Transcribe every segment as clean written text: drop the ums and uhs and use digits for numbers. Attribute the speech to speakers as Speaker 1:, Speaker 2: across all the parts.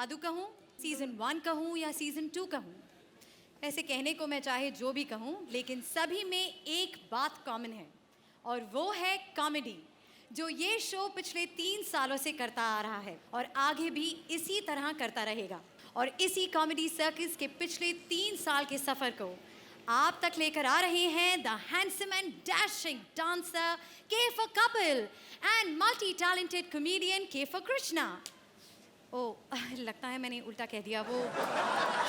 Speaker 1: जादू कहूँ, सीजन 1 कहूँ या सीजन 2 कहूँ, ऐसे कहने को मैं चाहे जो भी कहूँ, लेकिन सभी में एक बात कॉमन है और वो है कॉमेडी, जो ये शो पिछले 3 सालों से करता आ रहा है और आगे भी इसी तरह करता रहेगा। और इसी कॉमेडी सर्कस के पिछले 3 साल के सफर को आप तक लेकर आ रहे हैं the handsome and dashing dancer K for Kapil and multi talented comedian K for Krishna. ओह, लगता है मैंने उल्टा कह दिया। वो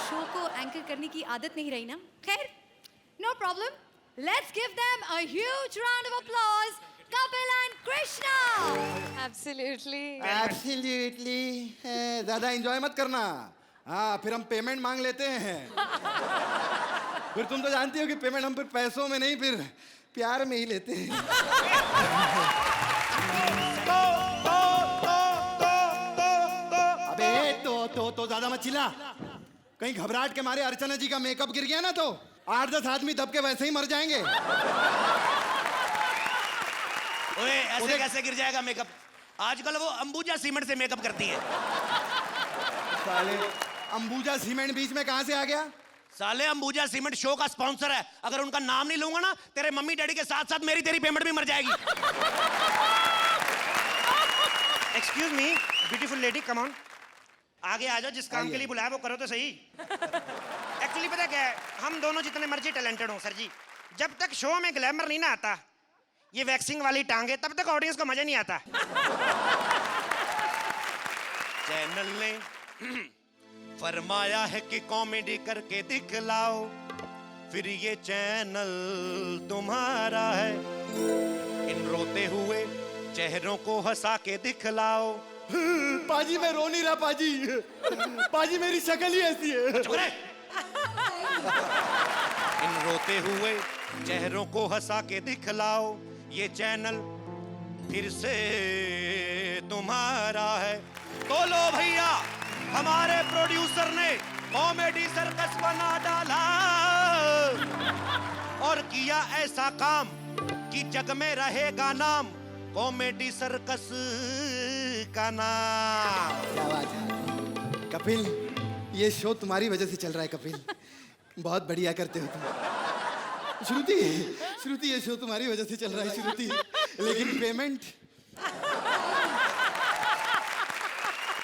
Speaker 1: शो को एंकर करने की आदत नहीं रही ना। खैर, no problem. Let's give them a huge round of applause, Kapil and Krishna.
Speaker 2: Absolutely. ज्यादा एंजॉय मत करना, हाँ फिर हम पेमेंट मांग लेते हैं। फिर तुम तो जानती हो कि पेमेंट हम फिर पैसों में नहीं, फिर प्यार में ही लेते हैं। अबे तो ज्यादा मत चिल्ला। कहीं घबराहट के मारे अर्चना जी का मेकअप गिर गया ना तो 8-10 आदमी दब के वैसे ही मर जाएंगे।
Speaker 3: ओए, ऐसे कैसे गिर जाएगा मेकअप? आजकल वो अंबुजा सीमेंट से मेकअप करती है।
Speaker 2: साले अंबुजा सीमेंट बीच में कहां से आ गया?
Speaker 3: साले अंबुजा सीमेंट शो का स्पॉन्सर है। अगर उनका नाम नहीं लूंगा ना, तेरे मम्मी डैडी के साथ साथ मेरी तेरी पेमेंट भी मर जाएगी।
Speaker 4: Excuse me beautiful lady, come on, आगे आ जाओ। जिस काम के लिए बुलाया वो करो तो सही। एक्चुअली पता क्या है, हम दोनों जितने मर्जी टैलेंटेड हो सर जी, जब तक शो में ग्लैमर नहीं ना आता, ये वैक्सिंग वाली टांगे, तब तक ऑडियंस को मजा नहीं आता।
Speaker 3: चैनल ने फरमाया है कि कॉमेडी करके दिखलाओ, फिर ये चैनल तुम्हारा है। इन रोते हुए चेहरों को हंसा के दिखलाओ।
Speaker 2: पाजी मैं रो नहीं रहा पाजी, पाजी मेरी शक्ल ही ऐसी है।
Speaker 3: चुप रहे। इन रोते हुए चेहरों को हंसा के दिखलाओ, ये चैनल फिर से तुम्हारा है। तो लो भैया, हमारे प्रोड्यूसर ने कॉमेडी सर्कस बना डाला और किया ऐसा काम कि जग में रहेगा नाम कॉमेडी सर्कस का नाम।
Speaker 2: क्या बात है कपिल, ये शो तुम्हारी वजह से चल रहा है कपिल, बहुत बढ़िया करते हो तुम। श्रुति, श्रुति ये शो तुम्हारी वजह से चल रहा है श्रुति, लेकिन पेमेंट।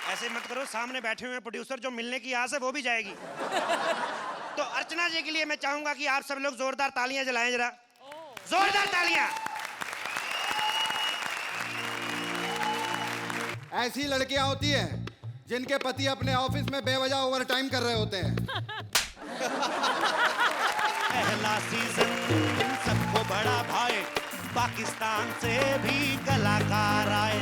Speaker 4: ऐसे मत करो, सामने बैठे हुए प्रोड्यूसर जो मिलने की आस है वो भी जाएगी। तो अर्चना जी के लिए मैं चाहूंगा कि आप सब लोग जोरदार तालियां जलाएं, जरा जोरदार तालियां।
Speaker 2: ऐसी लड़कियां होती हैं जिनके पति अपने ऑफिस में बेवजह ओवर टाइम कर रहे होते हैं।
Speaker 3: पहला सीजन सबको बड़ा भाई, पाकिस्तान से भी कलाकार आए।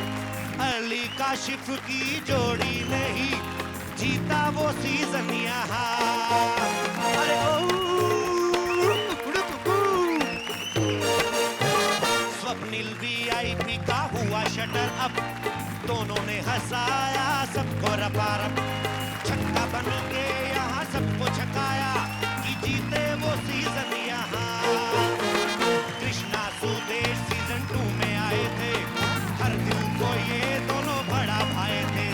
Speaker 3: अली काशिफ की जोड़ी नहीं जीता वो सीजन यहाँ। अरे स्वप्निल VIP का हुआ शटर अप, दोनों ने हंसाया सबको रपारप। छक्का बन के यहाँ सबको छकाया कि जीते वो सीजन यहाँ। कृष्णा सुदेश सीजन 2 में आए थे, हर दिल को ये दोनों बड़ा भाई थे।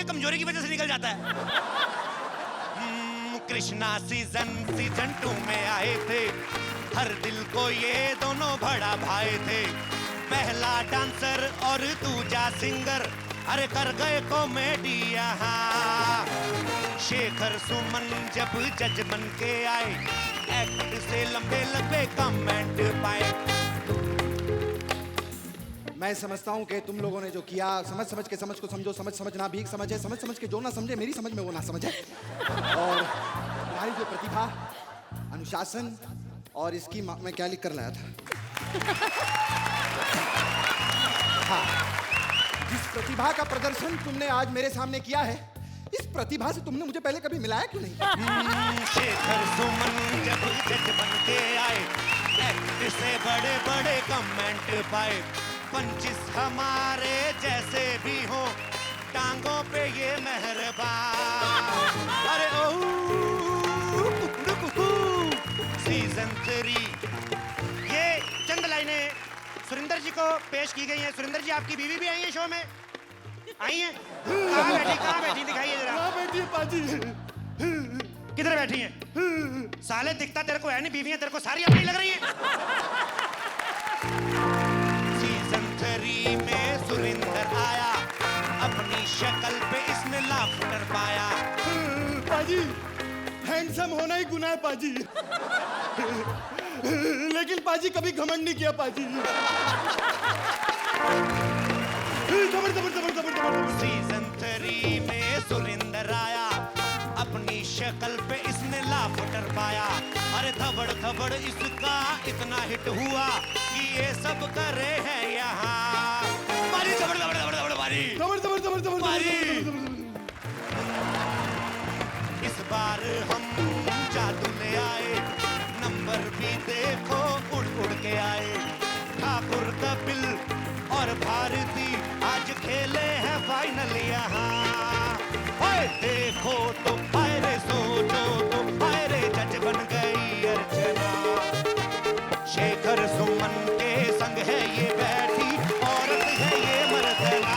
Speaker 3: कमजोरी की वजह से निकल जाता है। कृष्णा सीजन 2 में आए थे, हर दिल को ये दोनों बड़ा भाई थे। पहला डांसर और दूजा सिंगर, अरे कर गए कॉमेडी यहाँ। शेखर सुमन जब जज बन के आए, एक्ट से लंबे लंबे कमेंट पाए।
Speaker 2: मैं समझता हूँ कि तुम लोगों ने जो किया, समझ समझ के समझ को समझो, समझ समझना भी एक समझ है, समझ समझ के जो ना समझे मेरी समझ में वो ना समझे। और तुम्हारी जो प्रतिभा, अनुशासन और इसकी मैं क्या लिख कर लाया था, हाँ, जिस प्रतिभा का प्रदर्शन तुमने आज मेरे सामने किया है, इस प्रतिभा से तुमने मुझे पहले कभी मिलाया क्यों नहीं?
Speaker 3: शेखर सुमन जब जज बन के आए, एक्ट से बड़े बड़े कमेंट पाए, पंचिस हमारे जैसे भी हो, टांगों पे ये मेहरबान। अरे ओ सीजन 3 ये चंद लाइनें सुरिंदर जी को पेश की गई हैं। सुरिंदर जी, आपकी बीवी भी आई है शो में? आई हैं? कहाँ बैठी दिखाइए जरा।
Speaker 2: कहाँ बैठी है पाजी?
Speaker 3: किधर बैठी हैं? साले दिखता तेरे को है नहीं, बीवियां तेरे को सारी अपनी लग रही हैं। सीजन 3 में सुरिंदर आया, अपनी शक्ल पे इसने लाफ्टर पाया।
Speaker 2: पाजी, हैंडसम होना ही गुनाह है पाजी। लेकिन पाजी कभी घमंड नहीं किया पाजी। जबर जबर जबर जबर जबर।
Speaker 3: सीजन 3 में सुरिंदर आया, अपनी शक्ल पे इसने लाफ्टर पाया। अरे धबड़ धबड़ इसका इतना हिट हुआ कि ये सब करे हैं यहाँ। बारी धबड़ धबड़ धबड़ धबड़ बारी,
Speaker 2: जबर जबर जबर जबर
Speaker 3: बारी। इस बार हम जादू ले आए, नंबर भी देखो उड़ उड़ के आए। ठाकुर कपिल और भारती आज खेले हैं फाइनल यहाँ। ओए देखो तो फायरे, सोचो तो फायरे, जज बन गई अर्चना। शेखर सुमन के संग है ये बैठी, औरत है ये मर्दना।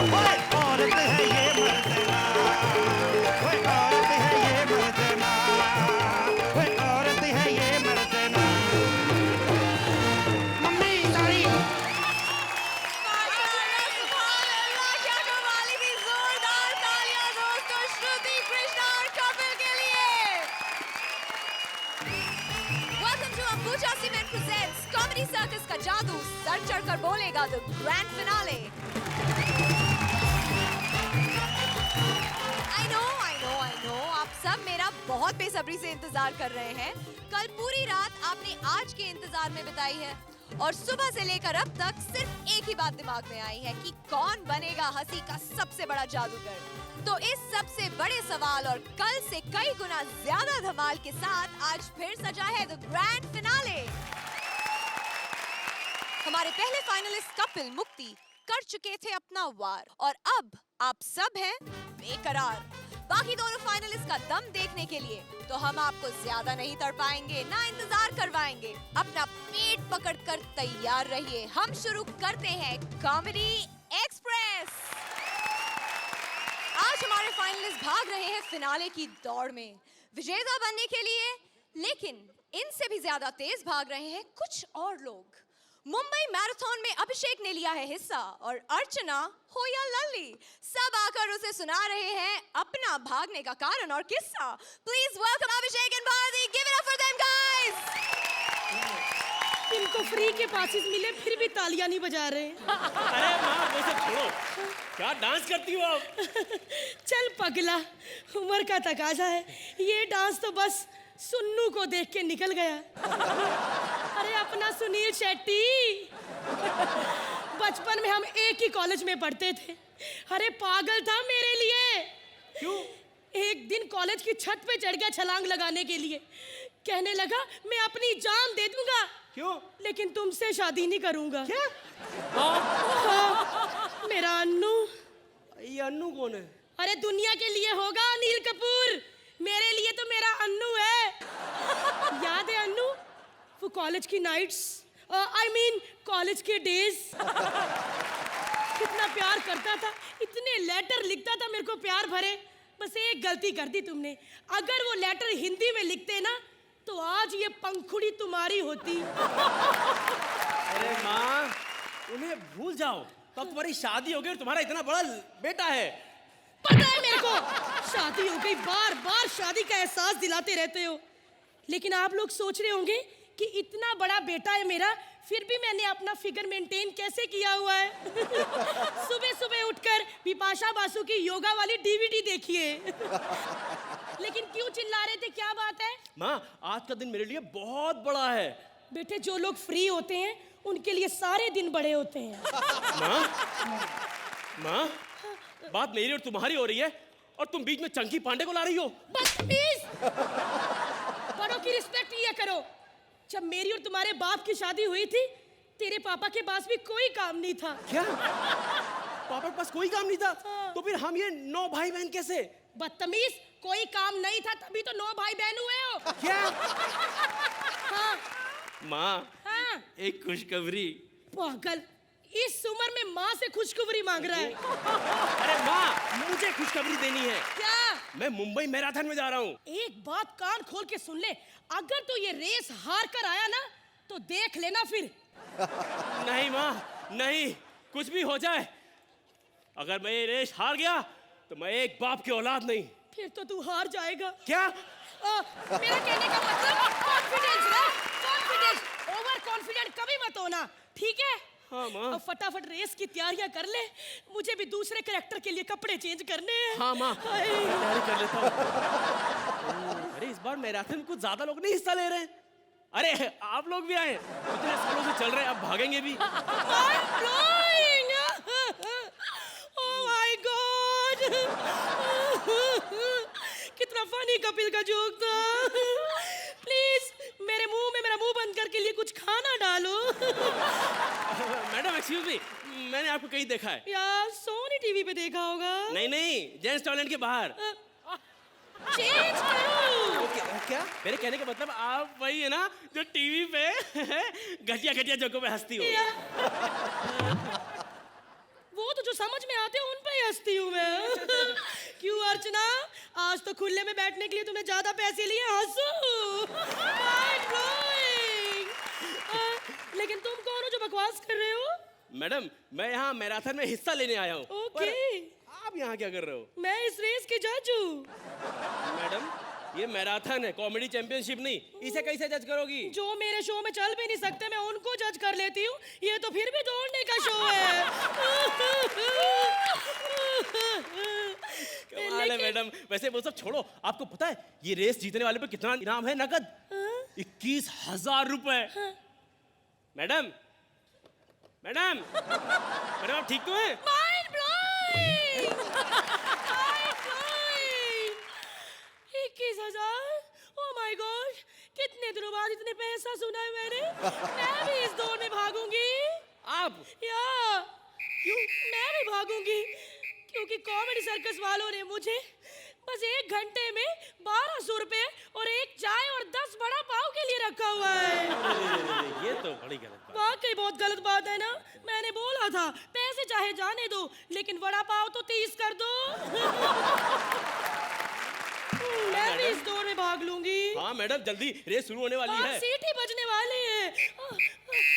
Speaker 3: ओए औरत है ये मर्दना, ओए औरत है ये मर्दना, ओए औरत है ये मर्दना। मम्मी सारी
Speaker 1: माशाल्लाह, सुभान अल्लाह, क्या कमाल की जोरदार तालियां दोस्तों श्रुति, कृष्णा और कपिल के लिए। Welcome to Ambuja Cement presents Comedy Circus का जादू सर चढ़कर बोलेगा the grand finale. I know, आप सब मेरा बहुत बेसब्री से इंतजार कर रहे हैं। कल पूरी रात आपने आज के इंतजार में बिताई है और सुबह से लेकर अब तक सिर्फ एक ही बात दिमाग में आई है कि कौन बनेगा हंसी का सबसे बड़ा जादूगर। तो इस सबसे बड़े सवाल और कल से कई गुना ज्यादा धमाल के साथ आज फिर सजा है द ग्रैंड फिनाले। हमारे पहले फाइनलिस्ट कपिल मुक्ति कर चुके थे अपना वार और अब आप सब हैं बेकरार। बाकी दोनों फाइनलिस्ट का दम देखने के लिए तो हम आपको ज्यादा नहीं तड़पाएंगे, ना इंतजार करवाएंगे। अपना पेट पकड़कर तैयार रहिए। हम शुरू करते हैं कॉमेडी एक्सप्रेस। आज हमारे फाइनलिस्ट भाग रहे हैं फिनाले की दौड़ में विजेता बनने के लिए, लेकिन इनसे भी ज्यादा तेज भाग रहे हैं कुछ और लोग। मुंबई मैराथन में अभिषेक ने लिया है हिस्सा और अर्चना हो या लल्ली, सब आकर उसे सुना रहे हैं अपना भागने का कारण और किस्सा। Please welcome Abhishek and Bharti, give it up for them guys.
Speaker 5: इनको फ्री के पासेस मिले फिर भी तालियां नहीं बजा रहे।
Speaker 6: अरे माँ वो सब छोड़ो, क्या डांस करती हो आप?
Speaker 5: चल पगला, उम्र का तकाजा है। ये डांस तो बस सुन्नू को देख के निकल गया। अरे अपना सुनील शेट्टी, बचपन में हम एक ही कॉलेज में पढ़ते थे। अरे पागल था मेरे लिए।
Speaker 6: क्यों?
Speaker 5: एक दिन कॉलेज की छत पे चढ़ गया छलांग लगाने के लिए। कहने लगा मैं अपनी जान दे दूंगा।
Speaker 6: क्यों?
Speaker 5: लेकिन तुमसे शादी नहीं करूंगा।
Speaker 6: क्या?
Speaker 5: हाँ, मेरा अन्नू।
Speaker 6: ये अन्नू कौन है?
Speaker 5: अरे दुनिया के लिए होगा अनिल कपूर, मेरे लिए तो मेरा अन्नू है। याद है अन्नू? वो कॉलेज की नाइट्स, आई मीन कॉलेज के डेज, कितना प्यार करता था, इतने लेटर लिखता था मेरे को प्यार भरे। बस एक गलती कर दी तुमने। अगर वो लेटर हिंदी में लिखते ना तो आज ये पंखुड़ी तुम्हारी होती।
Speaker 6: अरे माँ, उन्हें भूल जाओ। तब तुम्हारी शादी हो गई और तुम्हारा इतना बड़ा बेटा है।
Speaker 5: पता है मेरे को, शादी हो गई, बार बार शादी का एहसास दिलाते रहते हो। लेकिन आप लोग सोच रहे होंगे कि इतना बड़ा बेटा है मेरा, फिर भी मैंने अपना फिगर मेंटेन कैसे किया हुआ है। सुबह सुबह उठकर बिपाशा बासु की योगा वाली डीवीडी देखिए। लेकिन क्यों चिल्ला रहे थे, क्या बात है?
Speaker 6: माँ, आज का दिन मेरे लिए बहुत बड़ा है।
Speaker 5: बेटे, जो लोग फ्री होते हैं उनके लिए सारे दिन बड़े होते हैं।
Speaker 6: माँ, बात मेरी और तुम्हारी हो रही है और तुम बीच में चंकी पांडे को ला रही हो।
Speaker 5: बदतमीज! बड़ों की रिस्पेक्ट लिया करो। जब मेरी और तुम्हारे बाप की शादी हुई थी तेरे पापा के पास भी कोई काम नहीं था।
Speaker 6: क्या? पापा के पास कोई काम नहीं था?
Speaker 5: हाँ।
Speaker 6: तो फिर हम ये 9 भाई बहन कैसे?
Speaker 5: बदतमीज, कोई काम नहीं था तभी तो 9 भाई बहन हुए हो।
Speaker 6: क्या?
Speaker 5: हाँ
Speaker 6: माँ,
Speaker 5: हाँ।
Speaker 6: एक खुशखबरी।
Speaker 5: पागल, इस उम्र में माँ से खुशखबरी मांग रहा है।
Speaker 6: अरे माँ, मुझे खुशखबरी देनी है।
Speaker 5: क्या?
Speaker 6: मैं मुंबई मैराथन में जा रहा हूँ।
Speaker 5: एक बात कान खोल के सुन ले, अगर तू ये रेस हार कर आया ना तो देख लेना फिर।
Speaker 6: नहीं माँ, नहीं, कुछ भी हो जाए, अगर मैं ये रेस हार गया तो मैं एक बाप की औलाद नहीं।
Speaker 5: फिर तो तू हार जाएगा।
Speaker 6: क्या?
Speaker 5: मेरा कहने का मतलब कॉन्फिडेंस ना, कॉन्फिडेंस, ओवर कॉन्फिडेंट कभी मत होना, ठीक है?
Speaker 6: हाँ माँ।
Speaker 5: अब फटाफट रेस की तैयारियां कर ले, मुझे भी दूसरे कैरेक्टर के लिए कपड़े चेंज करने हैं।
Speaker 6: हाँ माँ,
Speaker 5: हाय।
Speaker 6: तैयारी कर लेता हूँ। अरे इस बार मैराथन में कुछ ज्यादा लोग नहीं हिस्सा ले रहे हैं। अरे आप लोग भी आए, इतने सालों से चल रहे हैं, अब भागेंगे भी।
Speaker 5: Mind blowing! Oh my God! कितना फनी कपिल का जोक था। प्लीज मेरे मुंह बंद करके लिए कुछ खाना डालो।
Speaker 6: मैडम एक्सक्यूज मी, मैंने आपको कहीं देखा है।
Speaker 5: यार सोनी टीवी पे देखा होगा।
Speaker 6: नहीं नहीं, जेंट्स टॉयलेट के बाहर।
Speaker 5: चेंज करो।
Speaker 6: क्या? मेरे कहने का मतलब आप वही है ना जो टीवी पे घटिया घटिया जोकों पे हंसती हो।
Speaker 5: वो तो जो समझ में आते हैं उन पे ही हंसती हूँ मैं। क्यों अर्चना, आज तो खुले में बैठने के लिए तुमने ज्यादा पैसे लिए, हंसो। Mind blowing! लेकिन तुम कौन हो जो बकवास कर रहे हो?
Speaker 6: मैडम, मैं यहाँ मैराथन में हिस्सा लेने आया हूँ।
Speaker 5: ओके।
Speaker 6: आप यहाँ क्या कर रहे हो?
Speaker 5: मैं इस रेस की जज हूँ।
Speaker 6: मैडम, ये मैराथन है, कॉमेडी चैंपियनशिप नहीं। इसे कैसे जज करोगी?
Speaker 5: जो मेरे शो में चल भी नहीं सकते मैं उनको जज कर लेती हूँ, ये तो फिर भी दौड़ने का शो है।
Speaker 6: कमाल है मैडम। वैसे वो सब छोड़ो, आपको पता है ये रेस जीतने वाले पे कितना इनाम है नकद? 21,000 रुपए। मैडम, मैडम, मैडम आप ठीक तो हैं?
Speaker 5: Mind blowing! Mind blowing! 21,000? Oh my God! कितने दिनों बाद इतने पैसा सुना है मैंने। मैं भी इस दौड़ में भागूंगी।
Speaker 6: आप?
Speaker 5: या क्यों? मैं भी भागूंगी क्योंकि कॉमेडी सर्कस वालों ने मुझे बस 1 घंटे में 1200 रुपए और 1 चाय और 10 वड़ा पाव के लिए रखा हुआ है।
Speaker 6: ये तो बड़ी गलत बात।
Speaker 5: वाकई बहुत गलत बात है ना। मैंने बोला था पैसे चाहे जाने दो लेकिन वड़ा पाव तो 30 कर दो। मैं भी इस दौड़ में भाग लूंगी।
Speaker 6: हाँ मैडम, जल्दी रेस शुरू होने वाली है।
Speaker 5: सीटी बजने वाली है।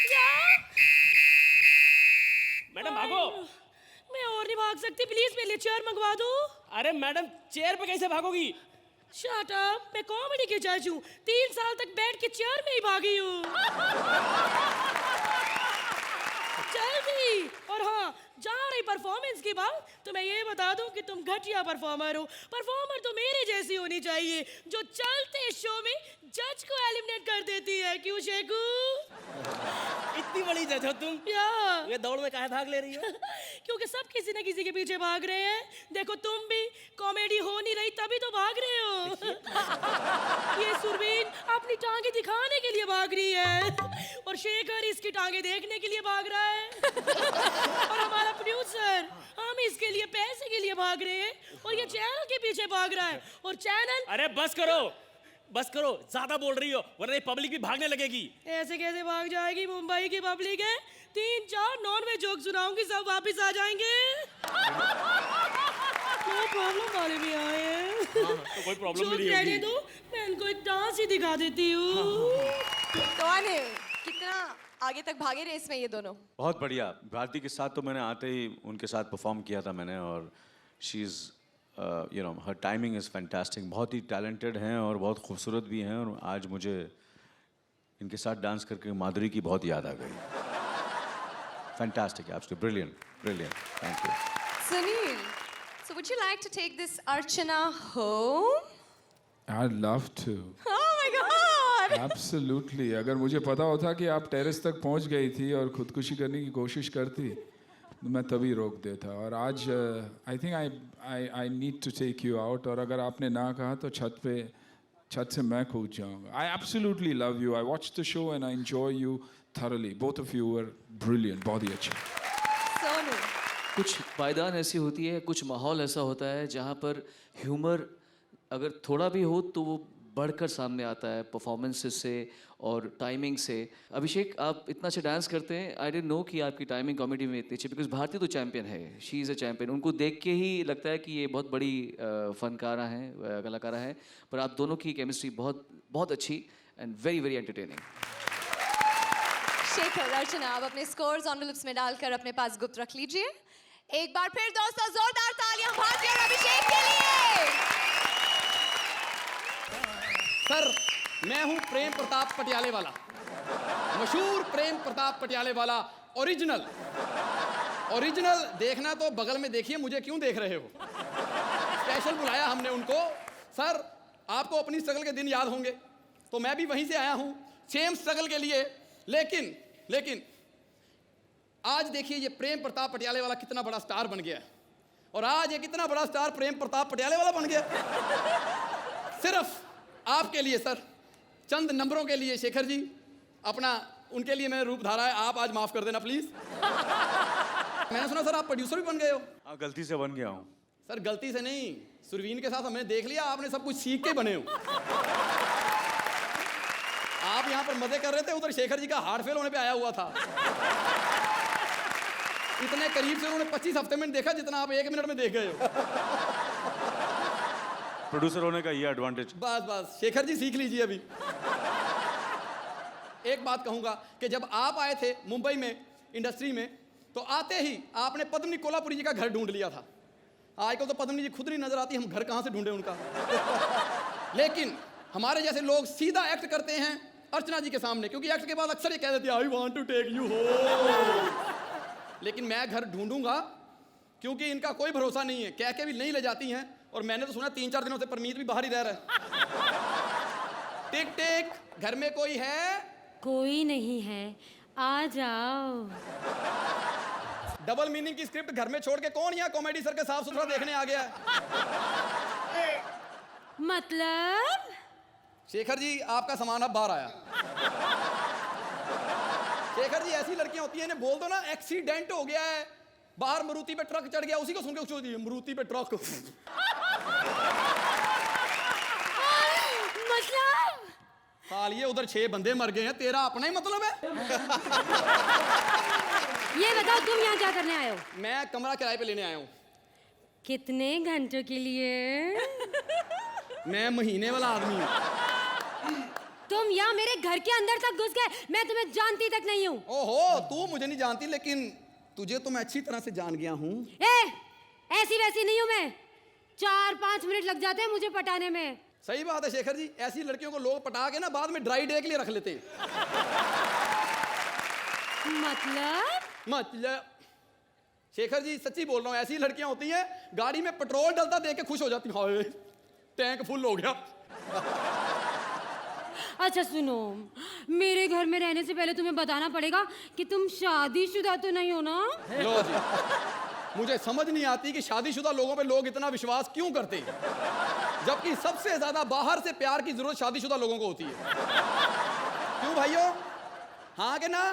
Speaker 5: क्या?
Speaker 6: मैडम भागो।
Speaker 5: मैं और नहीं भाग सकती, प्लीज मेरे लिए चेयर मंगवा दो।
Speaker 6: अरे मैडम, चेयर पे कैसे भागोगी?
Speaker 5: शट अप, मैं कॉमेडी की जज हूँ, 3 साल तक बैठ के चेयर में ही भागी हूँ। जल्दी। और हाँ, जहाँ रही परफॉर्मेंस की बात, तो मैं ये बता दूं कि तुम घटिया परफॉर्मर हो। परफॉर्मर तो मेरे जैसी होनी चाहिए जो चलते शो में जज को एलिमिनेट कर देती है। क्यों शेखू?
Speaker 6: इतनी बड़ी जज हो तुम? ये दौड़ में काहे भाग ले रही हो?
Speaker 5: क्योंकि सब किसी न किसी के पीछे भाग रहे हैं। देखो तुम भी कॉमेडी हो नहीं रही तभी तो भाग रहे हो। ये सुरवीन अपनी टांगे दिखाने के लिए भाग रही है और शेखर इसकी टांगे देखने के लिए भाग रहा है। और हमारा प्रोड्यूसर, हम इसके लिए पैसे के लिए भाग रहे हैं और ये चैनल के पीछे भाग रहा है। और चैनल,
Speaker 6: अरे बस करो, बस करो, ज्यादा बोल रही हो वरना ये पब्लिक भी भागने लगेगी।
Speaker 5: ऐसे कैसे भाग जाएगी? मुंबई की पब्लिक है, 3-4 नॉनवेज जोक सुनाऊंगी, सब वापस आ जाएंगे। कोई प्रॉब्लम वाले भी आए हैं।
Speaker 6: तो कोई प्रॉब्लम भी नहीं
Speaker 5: जोक रहने
Speaker 6: होगी।
Speaker 5: दो, मैं इनको एक डांस ही दिखा देती हूँ।
Speaker 7: कौन है? कितना आगे तक भागे रेस में ये दोनों?
Speaker 8: बहुत बढ़िया। भारती के साथ तो मैंने आते ही उनके साथ परफॉर्म किया था मैंने, और she is you know her timing is fantastic. बहुत ही टैलेंटेड हैं और बहुत खूबसूरत भी हैं, और आज मुझे इनके साथ डांस करके माधुरी की बहुत याद आ गई। Fantastic, absolutely brilliant, brilliant, thank you.
Speaker 7: Sunil, so would you like to take this Archana home?
Speaker 9: I'd love to.
Speaker 7: Oh my God!
Speaker 9: Absolutely. अगर मुझे पता होता कि आप टेरेस तक पहुंच गई थी और खुदकुशी करने की कोशिश करती तो मैं तभी रोक देता। और आज I think I need to take you out, और अगर आपने ना कहा तो छत पे छत से मैं कूद जाऊंगा. I absolutely love you. I watched the show and I enjoy you thoroughly. Both of you were brilliant. बहुत ही अच्छे.
Speaker 7: Sonu.
Speaker 10: कुछ पायदान ऐसी होती है, कुछ माहौल ऐसा होता है जहाँ पर ह्यूमर अगर थोड़ा भी हो तो वो बढ़कर सामने आता है परफॉर्मेंसेस से और टाइमिंग से. अभिषेक, आप इतना अच्छा डांस करते हैं. आई डिडंट नो कि आपकी टाइमिंग कॉमेडी में इतनी अच्छी, बिकॉज भारती तो चैंपियन है, शी इज़ अ चैंपियन. उनको देख के ही लगता है कि ये बहुत बड़ी फनकारा हैं, कलाकारा हैं. पर आप दोनों की केमिस्ट्री बहुत बहुत अच्छी and very very entertaining.
Speaker 7: Shekhar, Archana, आप अपने स्कोर्स एनवेलप्स में डालकर अपने पास गुप्त रख लीजिए. एक बार फिर दोस्तों जोरदार तालियां भारती और अभिषेक के लिए.
Speaker 11: सर, मैं हूं प्रेम प्रताप पटियाले वाला, मशहूर प्रेम प्रताप पटियाले वाला. ओरिजिनल देखना तो बगल में देखिए, मुझे क्यों देख रहे हो. स्पेशल बुलाया हमने उनको. सर, आपको अपनी स्ट्रगल के दिन याद होंगे, तो मैं भी वहीं से आया हूं सेम स्ट्रगल के लिए. लेकिन आज देखिए ये प्रेम प्रताप पटियाले वाला कितना बड़ा स्टार बन गया है. और आज ये कितना बड़ा स्टार प्रेम प्रताप पटियाले वाला बन गया. सिर्फ आपके लिए सर, चंद नंबरों के लिए शेखर जी, अपना उनके लिए मैंने रूप धारा है. आप आज माफ कर देना प्लीज. मैंने सुना सर आप प्रोड्यूसर भी बन गए हो.
Speaker 8: हाँ, गलती से बन गया हूँ.
Speaker 11: सर गलती से नहीं, सुरवीन के साथ हमने देख लिया आपने सब कुछ सीख के बने हो. आप यहाँ पर मजे कर रहे थे, उधर शेखर जी का हार्ट फेल होने पे आया हुआ था. इतने करीब से उन्होंने 25 हफ्ते में देखा जितना आप 1 मिनट में देख गए हो.
Speaker 8: प्रोड्यूसर होने का ये एडवांटेज.
Speaker 11: बस शेखर जी सीख लीजिए अभी. एक बात कहूंगा कि जब आप आए थे मुंबई में इंडस्ट्री में, तो आते ही आपने पद्मिनी कोल्हापुरी जी का घर ढूंढ लिया था. आजकल तो पद्मिनी जी खुद नहीं नजर आती, हम घर कहां से ढूंढे उनका. लेकिन हमारे जैसे लोग सीधा एक्ट करते हैं अर्चना जी के सामने, क्योंकि एक्ट के बाद अक्सर ये कह देते हैं I want to take you home. लेकिन मैं घर ढूंढूंगा, क्योंकि इनका कोई भरोसा नहीं है, कह के भी नहीं ले जाती हैं. और मैंने तो सुना 3-4 दिनों से परमीत भी बाहर ही रह रहा है. टिक टिक, घर में कोई है?
Speaker 5: कोई नहीं है, आ जाओ.
Speaker 11: डबल मीनिंग की स्क्रिप्ट घर में छोड़ के कौन यहाँ कॉमेडी सर के साफ सुथरा देखने आ गया है?
Speaker 5: मतलब
Speaker 11: शेखर जी, आपका सामान अब बाहर आया. शेखर जी, ऐसी लड़कियां होती हैं, इन्हें बोल दो ना एक्सीडेंट हो गया है, बाहर मारुति पे ट्रक चढ़ गया, उसी को सुन के छोड़ दिए मारुति पे ट्रक.
Speaker 5: मतलब
Speaker 11: साल ये उधर 6 बंदे मर गए हैं, तेरा अपना ही मतलब है.
Speaker 5: ये बताओ तुम यहाँ क्या करने आए हो?
Speaker 11: मैं कमरा किराए पे लेने आया हूँ.
Speaker 5: कितने घंटों के लिए?
Speaker 11: मैं महीने वाला आदमी हूँ.
Speaker 5: तुम यहाँ मेरे घर के अंदर तक घुस गए, मैं तुम्हें जानती तक नहीं हूँ.
Speaker 11: ओहो, तू मुझे नहीं जानती, लेकिन तुझे तो मैं अच्छी तरह से जान गया हूँ.
Speaker 5: ऐसी वैसी नहीं हूँ मैं. 4-5 मिनट लग जाते हैं मुझे पटाने में.
Speaker 11: सही बात है शेखर जी, ऐसी लड़कियों को लोग पटा के ना बाद में ड्राई डे के लिए रख लेते हैं. मतलब शेखर जी सच्ची बोल रहा हूँ, ऐसी लड़कियां होती हैं गाड़ी में पेट्रोल डलता देख के खुश हो जाती हैं, टैंक फुल हो गया.
Speaker 5: अच्छा सुनो, मेरे घर में रहने से पहले तुम्हें बताना पड़ेगा कि तुम शादीशुदा तो नहीं हो ना?
Speaker 11: लो जी, मुझे समझ नहीं आती कि शादीशुदा लोगों पे लोग इतना विश्वास क्यों करते हैं, जबकि सबसे ज्यादा बाहर से प्यार की जरूरत शादीशुदा लोगों को होती है. क्यों भाइयों, हाँ के ना?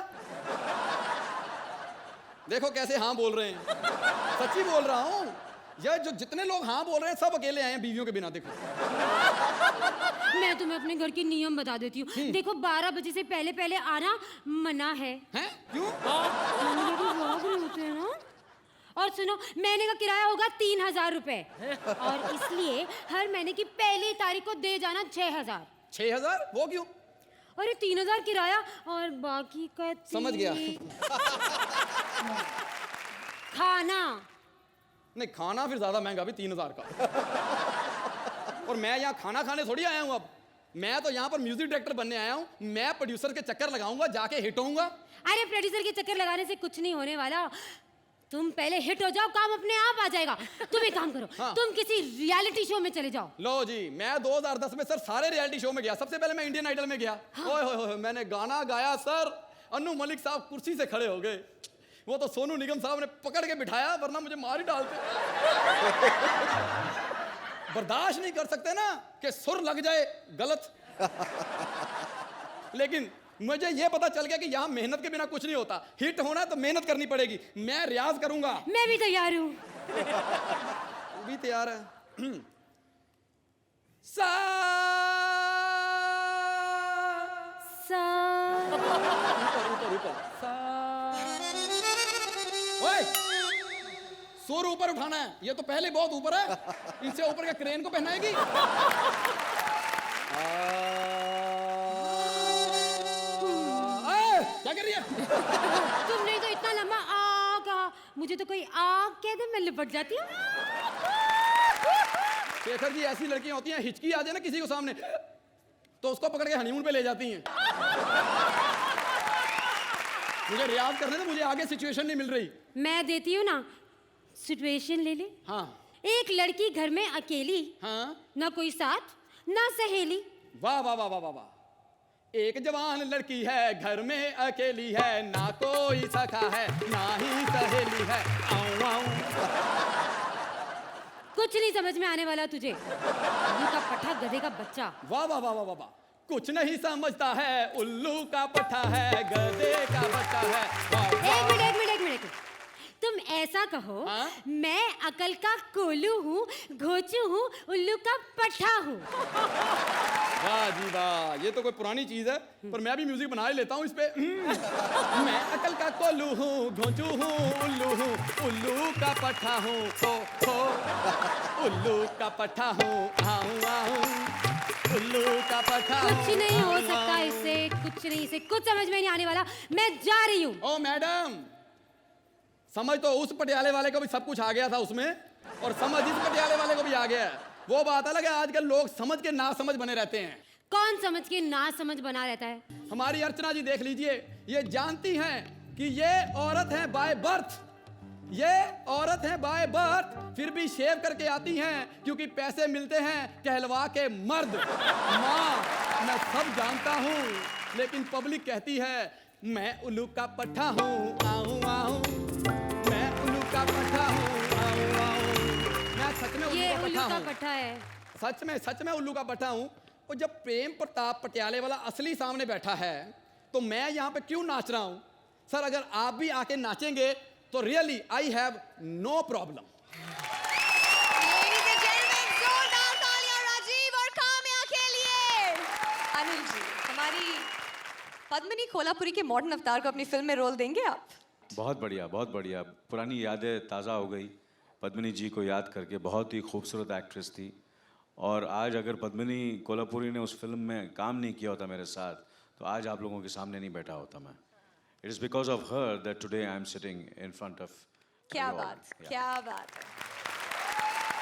Speaker 11: देखो कैसे हाँ बोल रहे हैं. सच्ची बोल रहा हूँ, ये जो जितने लोग हाँ बोल रहे हैं सब अकेले आए हैं बीवियों के बिना. देखो
Speaker 5: मैं तुम्हें अपने घर की नियम बता देती हूँ. देखो 12 बजे से पहले पहले आना मना है.
Speaker 11: हैं? क्यों?
Speaker 5: होते हैं ना. और सुनो, महीने का किराया होगा 3000 रुपए, और इसलिए हर महीने की पहली तारीख को दे जाना 6000.
Speaker 11: 6000? वो क्यों?
Speaker 5: अरे 3000 किराया और बाकी का
Speaker 11: समझ गया.
Speaker 5: खाना
Speaker 11: नहीं, खाना फिर ज्यादा महंगा भी 3000 का. और मैं यहाँ खाना खाने थोड़ी आया हूँ. अब मैं तो यहाँ पर म्यूजिक डायरेक्टर बनने आया हूँ. मैं प्रोड्यूसर के चक्कर लगाऊंगा, जाके हिट होऊंगा.
Speaker 5: अरे प्रोड्यूसर के चक्कर लगाने से कुछ नहीं होने वाला. तुम पहले हिट हो जाओ, काम अपने आप आ जाएगा. तुम एक काम करो,
Speaker 11: हाँ.
Speaker 5: तुम किसी रियलिटी शो में चले जाओ.
Speaker 11: लो जी, मैं 2010 में सर सारे रियलिटी शो में गया. सबसे पहले मैं इंडियन आइडल में गया. ओए होए, मैंने गाना गाया सर. अनु मलिक साहब कुर्सी से खड़े हो गए. वो तो सोनू निगम साहब ने पकड़ के बिठाया, वरना मुझे मार ही डालते. बर्दाश्त नहीं कर सकते ना कि सुर लग जाए गलत। लेकिन मुझे ये पता चल गया कि यहाँ मेहनत के बिना कुछ नहीं होता। हिट होना तो मेहनत करनी पड़ेगी। मैं रियाज करूंगा।
Speaker 1: मैं भी तैयार हूँ।
Speaker 11: तू भी तैयार है? सा ऊपर सा। ओए, सुर ऊपर उठाना है। ये तो पहले बहुत ऊपर है, इससे ऊपर का क्रेन को पहनाएगी। क्या कर रही है?
Speaker 1: तुमने तो इतना लंबा आ कहा, मुझे तो कोई आ कह दे मैं लिपट जाती हूँ।
Speaker 11: शेखर जी, ऐसी लड़कियां होती हैं, हिचकी आ जाए ना किसी को सामने तो उसको पकड़ के हनीमून पे ले जाती हैं। मुझे रियाज करने तो मुझे आगे सिचुएशन नहीं मिल रही।
Speaker 1: मैं देती हूँ ना, सिचुएशन ले ले।
Speaker 11: हाँ।
Speaker 1: एक लड़की घर में अकेली,
Speaker 11: हाँ।
Speaker 1: ना कोई साथ ना सहेली।
Speaker 11: वाह वाह वाह वाह वाह वाह। एक जवान लड़की है, घर में अकेली है, ना कोई सखा है ना ही सहेली है। आऊं आऊं।
Speaker 1: कुछ नहीं समझ में आने वाला तुझे, उल्लू का पट्ठा गधे का बच्चा।
Speaker 11: वाह वाह वाह वाह वाह वाह। कुछ नहीं समझता है, उल्लू का पट्ठा है, गधे का बच्चा है। वाह वाह।
Speaker 1: एक मिनट तुम ऐसा कहो,
Speaker 11: हाँ?
Speaker 1: मैं अकल का कोलू हूँ, घोचू हूँ, उल्लू का पट्ठा हूँ।
Speaker 11: वाह जी वाह, ये तो कोई पुरानी चीज है, पर मैं भी म्यूजिक बना ही लेता हूँ इस पे। मैं अकल का कोलू हूँ, घोंचू हूँ, उल्लू हूँ, उल्लू का पट्ठा हूँ। हो उल्लू का पट्ठा हूँ। आऊं आऊं, उल्लू का पट्ठा हूँ।
Speaker 1: कुछ नहीं हो सकता इससे, कुछ नहीं, इसे कुछ समझ में नहीं आने वाला। मैं जा रही हूँ।
Speaker 11: ओ मैडम, समझ तो उस पटियाले वाले को भी सब कुछ आ गया था उसमें, और समझ इस पटियाले वाले को भी आ गया है। वो बात अलग है, आजकल लोग समझ के ना समझ बने रहते हैं।
Speaker 1: कौन समझ के ना समझ बना रहता है?
Speaker 11: हमारी अर्चना जी देख लीजिए, ये जानती हैं कि ये औरत है बाय बर्थ, ये औरत है बाय बर्थ, फिर भी शेव करके आती हैं क्योंकि पैसे मिलते हैं कहलवा के मर्द। माँ, मैं सब जानता हूँ, लेकिन पब्लिक कहती है मैं उल्लू का पट्ठा हूँ। आऊं आऊं, मैं उल्लू का पट्ठा हूँ। आऊं आऊं, मैं सच में
Speaker 1: ये
Speaker 11: उल्लू
Speaker 1: उल्लू
Speaker 11: का
Speaker 1: का
Speaker 11: पट्ठा
Speaker 1: पट्ठा है।
Speaker 11: हूँ। सच में उल्लू का पट्ठा हूँ। और जब प्रेम प्रताप पटियाले वाला असली सामने बैठा है, तो मैं यहाँ पे क्यों नाच रहा हूँ? सर, अगर आप भी आके नाचेंगे तो really I have no problem.
Speaker 7: Ladies and gentlemen, जोरदार तालियां राजीव और काम्या के लिए। अनिल जी, हमारी पद्मिनी कोल्हापुरी के मॉडर्न अवतार को अपनी फिल्म में रोल देंगे आप?
Speaker 8: बहुत बढ़िया, बहुत बढ़िया। पुरानी यादें ताज़ा हो गई पद्मिनी जी को याद करके। बहुत ही खूबसूरत एक्ट्रेस थी, और आज अगर पद्मिनी कोल्हापुरी ने उस फिल्म में काम नहीं किया होता मेरे साथ, तो आज आप लोगों के सामने नहीं बैठा होता मैं। It is because of her that today I am sitting in front of.
Speaker 7: क्या बात, क्या बात है।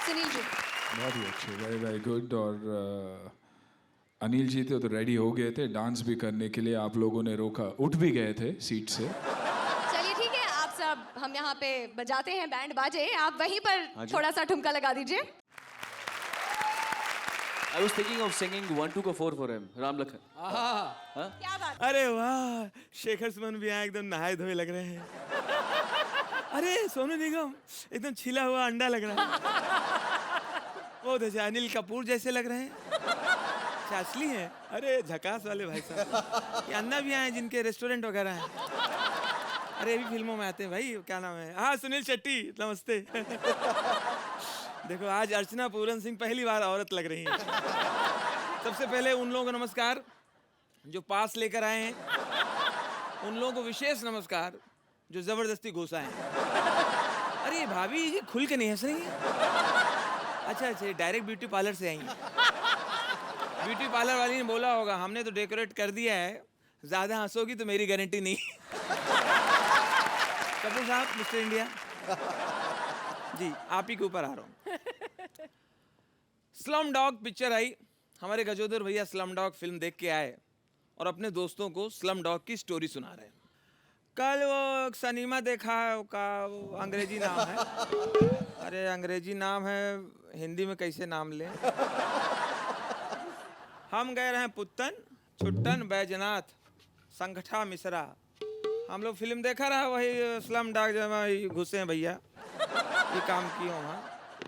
Speaker 7: सुनील जी,
Speaker 9: बहुत ही अच्छे, वेरी वेरी गुड। और अनिल जी तो रेडी हो गए थे डांस भी करने के लिए, आप लोगों ने रोका, उठ भी गए थे सीट से।
Speaker 7: चलिए ठीक है, आप सब, हम यहाँ पे बजाते हैं बैंड बाजे, आप वहीं पर थोड़ा सा ठुमका लगा दीजिए।
Speaker 10: I was thinking of singing 1 2 4 for him, Ram Lakhan.
Speaker 7: क्या बात।
Speaker 12: अरे वाह, शेखर सुमन भी यहाँ एकदम नहाए धोए लग रहे हैं। अरे सोनू निगम एकदम छिला हुआ अंडा लग रहा है। बहुत अच्छा, अनिल कपूर जैसे लग रहे हैं। असली हैं। अरे झकास वाले भाई साहब। ये अन्ना भी आए जिनके रेस्टोरेंट वगैरह हैं। अरे ये भी फिल्मों में आते हैं भाई, क्या नाम है? हाँ, सुनील शेट्टी, नमस्ते। देखो, आज अर्चना पूरन सिंह पहली बार औरत लग रही हैं। सबसे पहले उन लोगों को नमस्कार जो पास लेकर आए हैं, उन लोगों को विशेष नमस्कार जो जबरदस्ती घुसा है। अरे भाभी, ये खुल के नहीं हंस रही है। अच्छा, डायरेक्ट ब्यूटी पार्लर से आई हैं। ब्यूटी पार्लर वाली ने बोला होगा हमने तो डेकोरेट कर दिया है, ज्यादा हंसोगी तो मेरी गारंटी नहीं। कपूर साहब, मिस्टर इंडिया जी, आप ही के ऊपर आ रहा हूँ। स्लम डॉग पिक्चर आई, हमारे गजोदर भैया स्लम डॉग फिल्म देख के आए और अपने दोस्तों को स्लम डॉग की स्टोरी सुना रहे हैं। कल वो सनीमा देखा का अंग्रेजी नाम है। अरे अंग्रेजी नाम है, हिंदी में कैसे नाम ले? हम गए रहे पुत्तन, छुट्टन, बैजनाथ, संगठा, मिश्रा। हम लोग फिल्म देखा रहा, वही स्लम डॉग जो घुसे हैं भैया, ये काम किए वहाँ।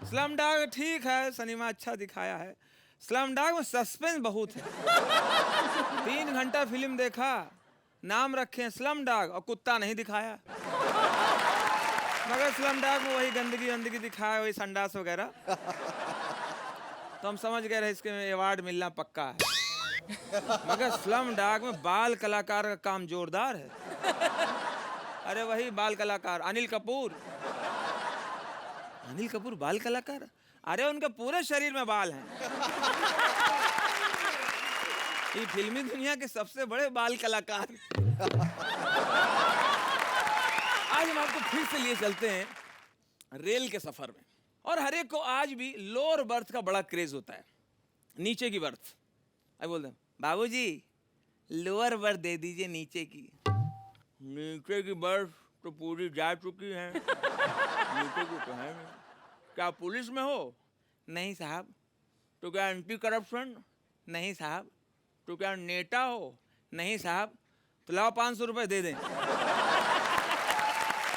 Speaker 12: स्लम डॉग ठीक है, सिनेमा अच्छा दिखाया है। स्लम डॉग में सस्पेंस बहुत है। 3 घंटा फिल्म देखा, नाम रखे हैं स्लम डॉग और कुत्ता नहीं दिखाया। मगर स्लम डॉग में वही गंदगी वंदगी दिखाया, वही संडास वगैरह। तो हम समझ गए रहे इसके अवार्ड मिलना पक्का है। मगर स्लम डॉग में बाल कलाकार का काम जोरदार है। अरे वही बाल कलाकार अनिल कपूर। अनिल कपूर बाल कलाकार? अरे उनके पूरे शरीर में बाल हैं। ये फिल्मी दुनिया के सबसे बड़े बाल कलाकार। आज हम आपको फिर से लिए चलते हैं रेल के सफर में। और हर एक को आज भी लोअर बर्थ का बड़ा क्रेज होता है, नीचे की बर्थ। आई बोलते हैं बाबूजी लोअर बर्थ दे दीजिए नीचे की। नीचे की बर्थ तो पूरी जा चुकी है, नीचे की तो है नहीं। क्या पुलिस में हो? नहीं साहब। तो क्या एंटी करप्शन? नहीं साहब। तो क्या नेता हो? नहीं साहब। तो लाओ 500 रुपये दे दें।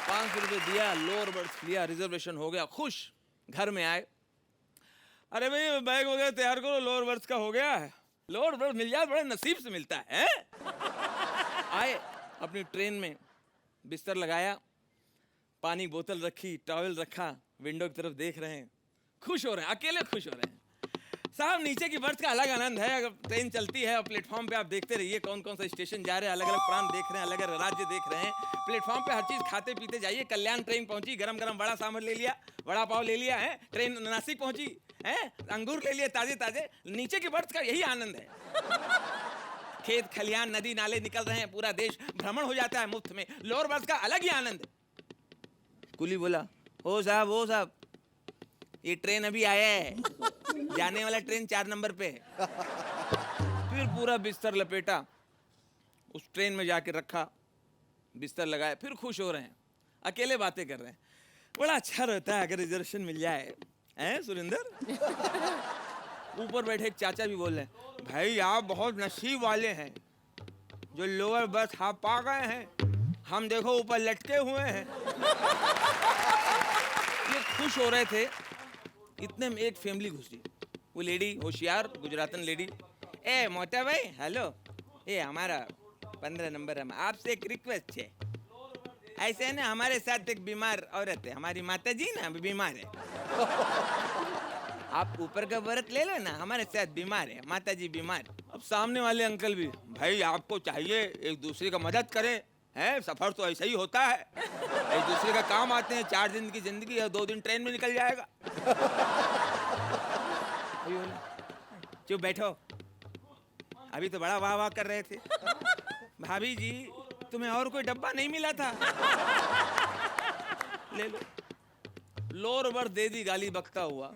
Speaker 12: 500 रुपये दिया, लोअर बर्थ लिया, रिजर्वेशन हो गया, खुश। घर में आए, अरे भाई बैग वगैरह तैयार करो, लोअर बर्थ का हो गया है। लोअर बर्थ मिल जाए बड़े नसीब से मिलता है। आए अपनी ट्रेन में, बिस्तर लगाया, पानी बोतल रखी, टॉवल रखा, विंडो की तरफ देख रहे हैं, खुश हो रहे हैं, अकेले खुश हो रहे हैं। साहब नीचे की बर्थ का अलग आनंद है। अगर ट्रेन चलती है और प्लेटफॉर्म पे आप देखते रहिए कौन कौन सा स्टेशन जा रहे हैं, अलग अलग प्रांत देख रहे हैं, अलग अलग राज्य देख रहे हैं। प्लेटफॉर्म पे हर चीज खाते पीते जाइए। कल्याण ट्रेन पहुंची, गरम गरम बड़ा सांभर ले लिया, वड़ा पाव ले लिया है। ट्रेन नासिक पहुंची है, अंगूर ले लिए ताजे ताजे। नीचे की बर्थ का यही आनंद है। खेत खलियान नदी नाले निकल रहे हैं, पूरा देश भ्रमण हो जाता है मुफ्त में। लोअर बर्थ का अलग ही आनंद है। कुली बोला ओ साहब ये ट्रेन अभी आया है, जाने वाला ट्रेन 4 नंबर पे है। फिर पूरा बिस्तर लपेटा, उस ट्रेन में जाके रखा, बिस्तर लगाया, फिर खुश हो रहे हैं, अकेले बातें कर रहे हैं। बड़ा अच्छा रहता है अगर रिजर्वेशन मिल जाए, हैं सुरेंद्र? ऊपर बैठे एक चाचा भी बोल रहे हैं भाई आप बहुत नसीब वाले हैं जो लोअर बर्थ आप पा गए हैं, हम देखो ऊपर लटके हुए हैं। ये खुश हो रहे थे, इतने में एक फैमिली घुसी। वो लेडी होशियार गुजरातन लेडी, ए मोटा भाई हेलो, ये हमारा 15 नंबर है, आपसे एक रिक्वेस्ट है। ऐसे है ना हमारे साथ एक बीमार औरत है, हमारी माता जी ना बीमार है, आप ऊपर का व्रत ले लो ना, हमारे साथ बीमार है, माता जी बीमार। अब सामने वाले अंकल भी भाई आपको चाहिए एक दूसरे का मदद करें, है सफर तो ऐसा ही होता है, एक दूसरे का काम आते हैं। 4 दिन की जिंदगी है, 2 दिन ट्रेन में निकल जाएगा। चुप बैठो, अभी तो बड़ा वाह वाह कर रहे थे। भाभी जी तुम्हें और कोई डब्बा नहीं मिला था? ले लो। लोअर बर्थ दे दी, गाली बकता हुआ,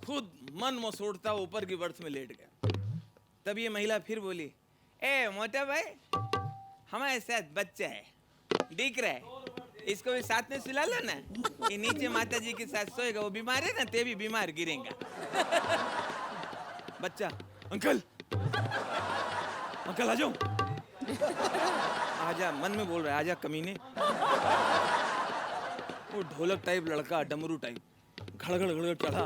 Speaker 12: खुद मन मसोड़ता ऊपर की बर्थ में लेट गया। तब ये महिला फिर बोली, ए मोटा भाई हमारे साथ बच्चा है, दिख रहा है, इसको भी साथ में सुला लो ना, ये नीचे माता जी के साथ सोएगा, वो बीमार है ना, ते भी बीमार गिरेगा। बच्चा अंकल अंकल आ जाओ, आजा, मन में बोल रहा है आजा कमीने। वो ढोलक टाइप लड़का, डमरू टाइप, घड़घड़ घड़घड़ चढ़ा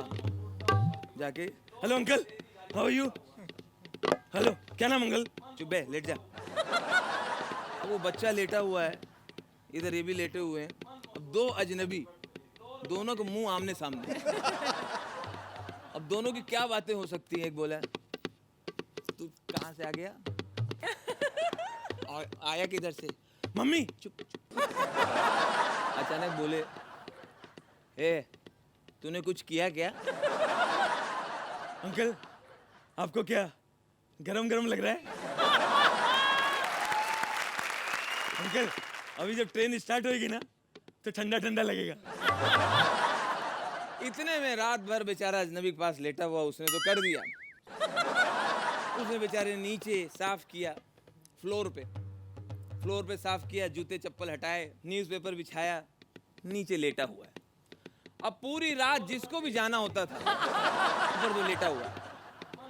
Speaker 12: जाके, hello uncle how are you, hello क्या नाम अंकल, चुप बे लेट जा। वो बच्चा लेटा हुआ है, इधर ये भी लेटे हुए हैं। अब 2 अजनबी, दोनों के मुंह आमने सामने। अब दोनों की क्या बातें हो सकती हैं? एक बोला तू कहाँ से आ गया, आया किधर से, मम्मी चुप चुप। अचानक बोले ए तूने कुछ किया क्या? अंकल आपको क्या गरम गरम लग रहा है? अंकल अभी जब ट्रेन स्टार्ट होगी ना तो ठंडा ठंडा लगेगा। इतने में रात भर बेचारा अजनबी के पास लेटा हुआ, उसने तो कर दिया। उसने बेचारे नीचे साफ किया, फ्लोर पे साफ किया, जूते चप्पल हटाए, न्यूज़पेपर बिछाया, नीचे लेटा हुआ है। अब पूरी रात जिसको भी जाना होता था ऊपर जो लेटा हुआ,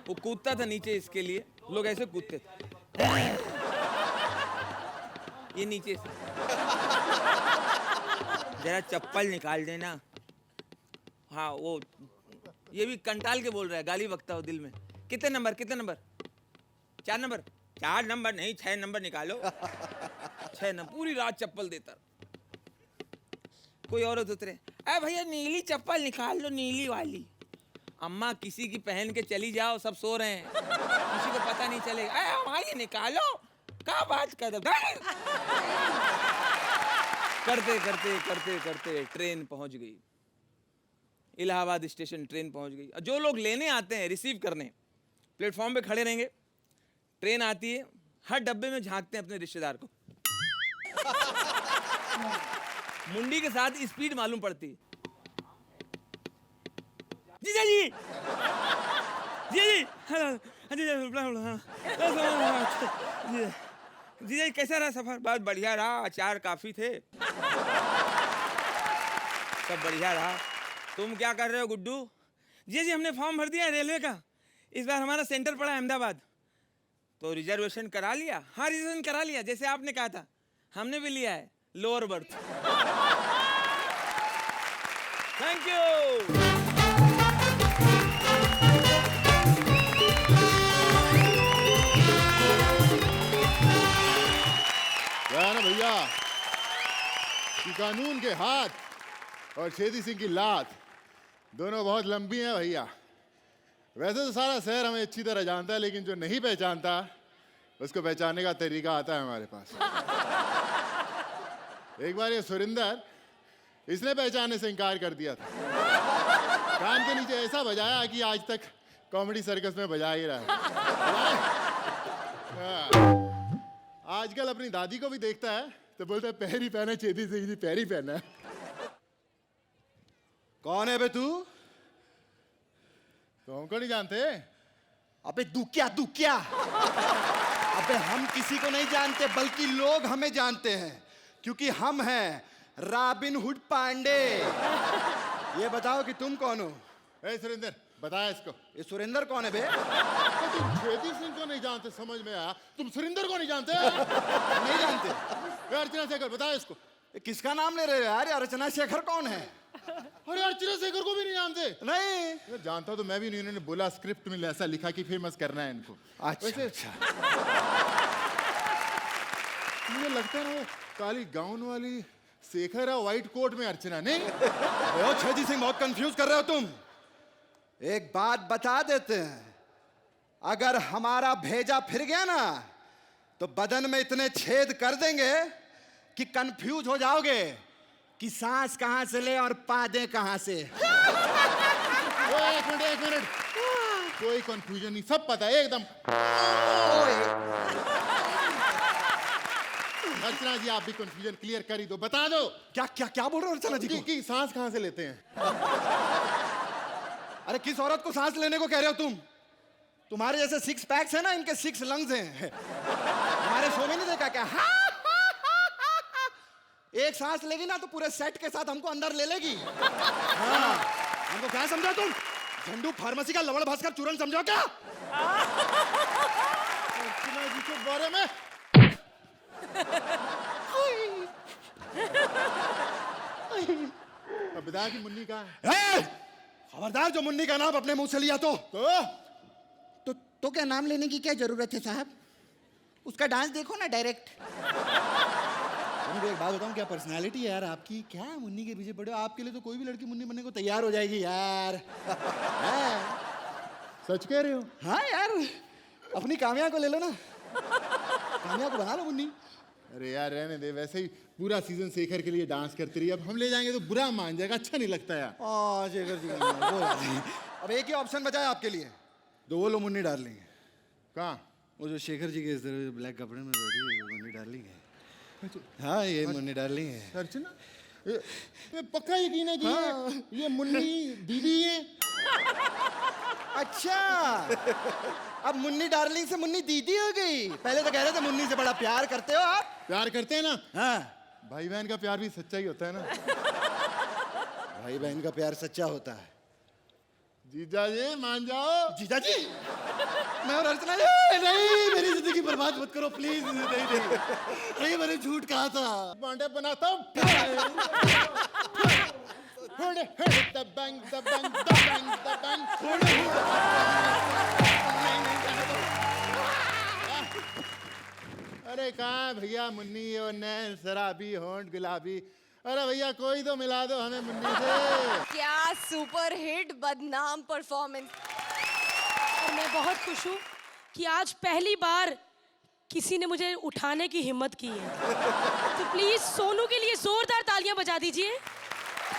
Speaker 12: वो कूदता था नीचे इसके लिए, लोग ऐसे कूदते थे, ये नीचे से जरा चप्पल निकाल देना। हाँ वो ये भी कंटाल के बोल रहा है, गाली बकता हो दिल में। कितने नंबर 4 नंबर? 4 नंबर नहीं 6 नंबर निकालो। 6 नंबर पूरी रात चप्पल देता। कोई औरत उतरे, अरे भैया नीली चप्पल निकाल लो, नीली वाली। अम्मा किसी की पहन के चली जाओ, सब सो रहे हैं, किसी को पता नहीं चलेगा। अरे हमारी निकालो, क्या बात कर रहे हो? करते करते करते करते ट्रेन पहुंच गई, इलाहाबाद स्टेशन ट्रेन पहुंच गई। जो लोग लेने आते हैं, रिसीव करने, प्लेटफॉर्म पे खड़े रहेंगे, ट्रेन आती है, हर डब्बे में झांकते हैं अपने रिश्तेदार को। मुंडी के साथ स्पीड मालूम पड़ती है। जीजा जी, जीजा जी कैसा रहा सफर? बहुत बढ़िया रहा, अचार काफी थे, सब बढ़िया रहा। तुम क्या कर रहे हो गुड्डू? जी हमने फॉर्म भर दिया है रेलवे का, इस बार हमारा सेंटर पड़ा है अहमदाबाद। तो रिजर्वेशन करा लिया? हाँ रिजर्वेशन करा लिया, जैसे आपने कहा था हमने भी लिया है, लोअर बर्थ। Thank you.
Speaker 13: क्या ना भैया कि कानून के हाथ और छेदी सिंह की लात दोनों बहुत लंबी हैं भैया। वैसे तो सारा शहर हमें अच्छी तरह जानता है, लेकिन जो नहीं पहचानता उसको पहचानने का तरीका आता है हमारे पास। एक बार ये सुरिंदर, इसने पहचानने से इनकार कर दिया था। कान के नीचे ऐसा बजाया कि आज तक कॉमेडी सर्कस में बजा ही रहा है। आजकल अपनी दादी को भी देखता है तो बोलता है पैरी पहना छेदी सिंह जी, पैरी पहना।
Speaker 2: कौन है बे तू?
Speaker 13: तो हमको नहीं जानते?
Speaker 2: अबे दुक्या दुक्या। अबे हम किसी को नहीं जानते, बल्कि लोग हमें जानते हैं, क्योंकि हम हैं रॉबिन हुड पांडे। ये बताओ कि तुम कौन हो?
Speaker 13: ए सुरेंद्र, बताया इसको।
Speaker 2: ये सुरेंद्र कौन है बे?
Speaker 13: तो तुम छेदी सिंह को नहीं जानते, समझ में आया। तुम सुरेंद्र को नहीं जानते?
Speaker 2: नहीं जानते?
Speaker 13: अर्चना शेखर, बताया इसको।
Speaker 2: किसका नाम ले रहे हो यार? अर्चना शेखर कौन है?
Speaker 13: अरे अर्चना शेखर को भी नहीं जानते?
Speaker 2: नहीं
Speaker 13: जानता तो मैं भी नहीं, उन्होंने बोला स्क्रिप्ट में ऐसा लिखा कि फेमस करना है इनको।
Speaker 2: अच्छा।
Speaker 13: मुझे लगता है ना वो काली गाउन वाली शेखर है, व्हाइट कोट में अर्चना नहीं।
Speaker 2: छेदी सिंह बहुत कंफ्यूज कर रहे हो तुम। एक बात बता देते हैं, अगर हमारा भेजा फिर गया ना तो बदन में इतने छेद कर देंगे कि कंफ्यूज हो जाओगे कि सांस कहां से ले और पादे कहां से।
Speaker 13: एक मिनट, कोई कंफ्यूजन नहीं, सब पता है एकदम। अर्चना जी आप भी कंफ्यूजन क्लियर कर ही दो, बता दो।
Speaker 2: क्या बोल रहे हो अर्चना जी
Speaker 13: कि सांस कहां से लेते हैं?
Speaker 2: अरे किस औरत को सांस लेने को कह रहे हो तुम? तुम्हारे जैसे 6 पैक्स है ना, इनके 6 लंग्स हैं। हमारे शो में नहीं देखा क्या? एक सांस लेगी ना तो पूरे सेट के साथ हमको अंदर ले लेगी। हाँ, हमको क्या समझा तुम? झंडू फार्मेसी का लवण भास्कर चूरन समझो क्या?
Speaker 13: अर्चना जी के बारे में अब बता कि मुन्नी कहाँ है?
Speaker 2: खबरदार, जो मुन्नी का नाम अपने मुंह से लिया तो क्या नाम लेने की क्या जरूरत है साहब? उसका डांस देखो ना डायरेक्ट। एक बात बताऊं, क्या पर्सनालिटी है यार आपकी? क्या मुन्नी के पीछे पड़े हो? आपके लिए तो कोई भी लड़की मुन्नी बनने को तैयार हो जाएगी यार।
Speaker 13: सच कह रहे हो?
Speaker 2: हाँ यार, अपनी काम्या को ले लो ना, काम्या को बना लो मुन्नी।
Speaker 13: अरे यार रहने दे, वैसे ही पूरा सीजन शेखर के लिए डांस करती रही, अब हम ले जाएंगे तो बुरा मान जाएगा, अच्छा नहीं लगता यार।
Speaker 2: शेखर जी अब एक ही ऑप्शन बचा है आपके लिए, तो वो लो मुन्नी डार्लिंग।
Speaker 13: कहाँ?
Speaker 2: वो जो शेखर जी के इस तरह ब्लैक कपड़े में बैठी है, वो मुन्नी डार्लिंग है। हाँ ये मुन्नी डार्लिंग है।
Speaker 13: अर्चना, ये पक्का यकीन है कि ये मुन्नी दीदी है?
Speaker 2: अच्छा, अब मुन्नी डार्लिंग से मुन्नी दीदी हो गई। पहले तो कह रहे थे मुन्नी से बड़ा प्यार करते हो आप।
Speaker 13: प्यार करते हैं ना?
Speaker 2: हाँ,
Speaker 13: भाई बहन का प्यार भी सच्चा ही होता है ना।
Speaker 2: भाई बहन का प्यार सच्चा होता है।
Speaker 13: जीजा जी मान जाओ।
Speaker 2: जीजा जी, मैं और अर्चना नहीं, मेरी जिंदगी बर्बाद मत करो प्लीज। नहीं मैंने झूठ कहा था।
Speaker 13: बांडे बनाता हूँ। दबंग दबंग दबंग दबंग। अरे कहाँ भैया मुन्नी ये नैन शराबी होंठ गुलाबी, अरे भैया कोई तो मिला दो हमें मुन्नी से।
Speaker 7: क्या सुपर हिट बदनाम परफॉर्मेंस।
Speaker 5: और मैं बहुत खुश हूँ कि आज पहली बार किसी ने मुझे उठाने की हिम्मत की है। तो प्लीज सोनू के लिए जोरदार तालियां बजा दीजिए।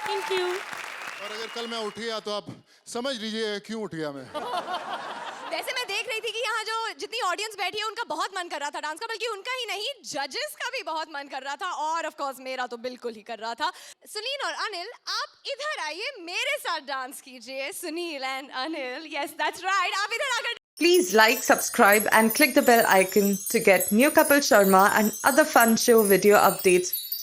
Speaker 5: Thank you.
Speaker 13: और अगर कल मैं उठ गया तो आप समझ लीजिए क्यों उठ गया मैं।
Speaker 7: वैसे मैं देख रही थी कि यहाँ जो जितनी ऑडियंस बैठी है उनका बहुत मन कर रहा था डांस का, बल्कि उनका ही नहीं जजेस का भी बहुत मन कर रहा था, और ऑफ कोर्स मेरा तो बिल्कुल ही कर रहा था। सुनील और अनिल आप इधर आइए, मेरे साथ डांस कीजिए। Sunil and Anil, yes that's right, आप इधर आकर।
Speaker 14: Please like, subscribe and click the bell icon to get new Kapil Sharma and other fun show video updates